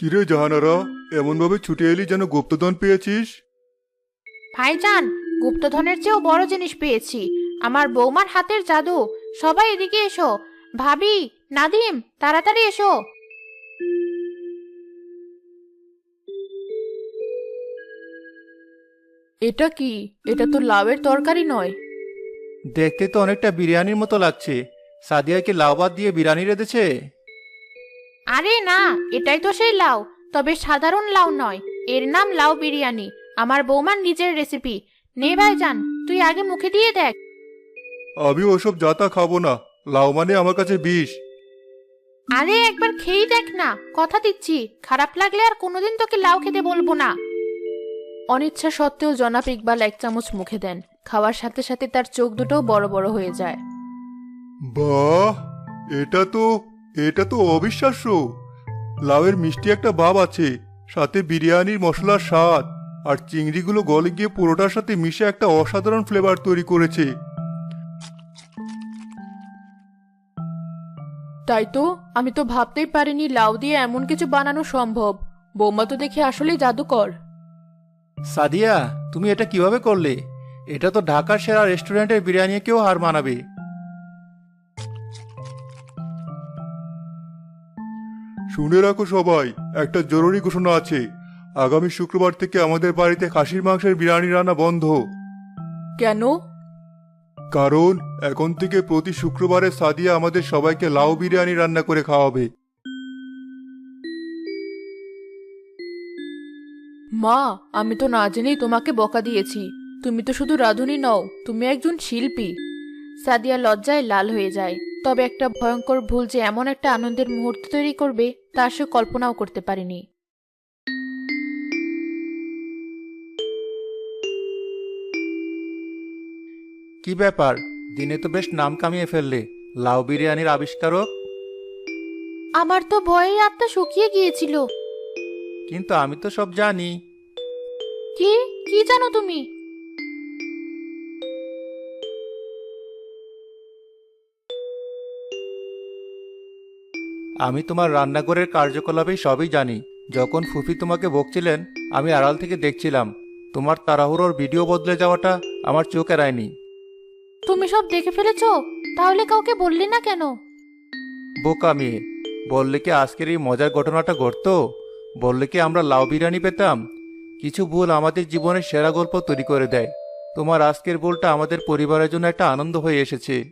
কিরে জাহানারা, এমন ভাবে ছুটে এলি যেন গুপ্তধন পেয়েছিস। ভাইজান, গুপ্তধনের চেয়েও বড় জিনিস পেয়েছি। আমার বৌমার হাতের জাদু। সবাই এদিকে এসো। ভাবি, নাদিম, তাড়াতাড়ি এসো। এটা কি? এটা তো লাউয়ের তরকারি নয়। দেখতে তো অনেকটা বিরিয়ানির মতো লাগছে। সাদিয়া কি লাউ ভাত দিয়ে বিরিয়ানি রেঁধেছে? আরে না, এটাই তো সেই লাউ। তবে সাধারণ লাউ নয়, এর নাম লাউ বিরিয়ানি। আমার বৌমার নিজের রেসিপি। নে ভাইজান, তুই আগে মুখে দিয়ে দেখ। আমি ওসব যাতা খাবো না। লাউ মানে আমার কাছে বিষ। আরে একবার খেয়েই দেখ না, কথা দিচ্ছি। খারাপ লাগলে আর কোনোদিন তোকে লাউ খেতে বলবো না। অনিচ্ছা সত্ত্বেও জনাব ইকবাল এক চামচ মুখে দেন। খাওয়ার সাথে সাথে তার চোখ দুটোও বড় বড় হয়ে যায়। বাহ, এটা তো এটা তো অবিশ্বাস্য। লাউয়ের মিষ্টি একটা ভাব আছে, সাথে বিরিয়ানির মশলার স্বাদ, আর চিংড়িগুলো গলে গিয়ে পুরোটার সাথে মিশে একটা অসাধারণ ফ্লেভার তৈরি করেছে। তাই তো, আমি তো ভাবতেই পারিনি লাউ দিয়ে এমন কিছু বানানো সম্ভব। বৌমা তো দেখে আসলেই জাদুকর। সাদিয়া, তুমি এটা কিভাবে করলে? এটা তো ঢাকার সেরা রেস্টুরেন্টের বিরিয়ানিকেও হার মানাবে। শুনে রাখো সবাই, একটা জরুরি ঘোষণা আছে। আগামী শুক্রবার থেকে আমাদের বাড়িতে খাসির মাংসের বিরিয়ানি রান্না বন্ধ। কেন? কারণ এখন থেকে প্রতি শুক্রবারে সাদিয়া আমাদের সবাইকে লাউ বিরিয়ানি রান্না করে খাওয়াবে। মা, আমি তো না জেনেই তোমাকে বকা দিয়েছি। তুমি তো শুধু রাঁধুনি নও, তুমি একজন শিল্পী। সাদিয়া লজ্জায় লাল হয়ে যায়। তবে একটা ভয়ঙ্কর ভুল যে এমন একটা আনন্দের মুহূর্ত তৈরি করবে তা সে কল্পনাও করতে পারেনি। কি ব্যাপার, দিনে তো বেশ নাম কামিয়ে ফেললে, লাউ বিরিয়ানির আবিষ্কারক। আমার তো ভয়ে আত্মা শুকিয়ে গিয়েছিল। কিন্তু আমি তো সব জানি। কি? কি জানো তুমি? আমি তোমার রান্নাঘরের কার্যকলাপই সবই জানি। যখন ফুফি তোমাকে বকছিলেন, আমি আড়াল থেকে দেখছিলাম। তোমার তাড়াহুড়োর ভিডিও বদলে যাওয়াটা আমার চোখ এড়ায়নি। তুমি সব দেখে ফেলেছো? তাহলে কাউকে বললি না কেন? বোকা মেয়ে, বললে কি আজকের এই মজার ঘটনাটা ঘটতো? বললে কি আমরা লাউ বিরিয়ানি পেতাম? কিছু ভুল আমাদের জীবনের সেরা গল্প তৈরি করে দেয়। তোমার আজকের ভুলটা আমাদের পরিবারের জন্য একটা আনন্দ হয়ে এসেছে।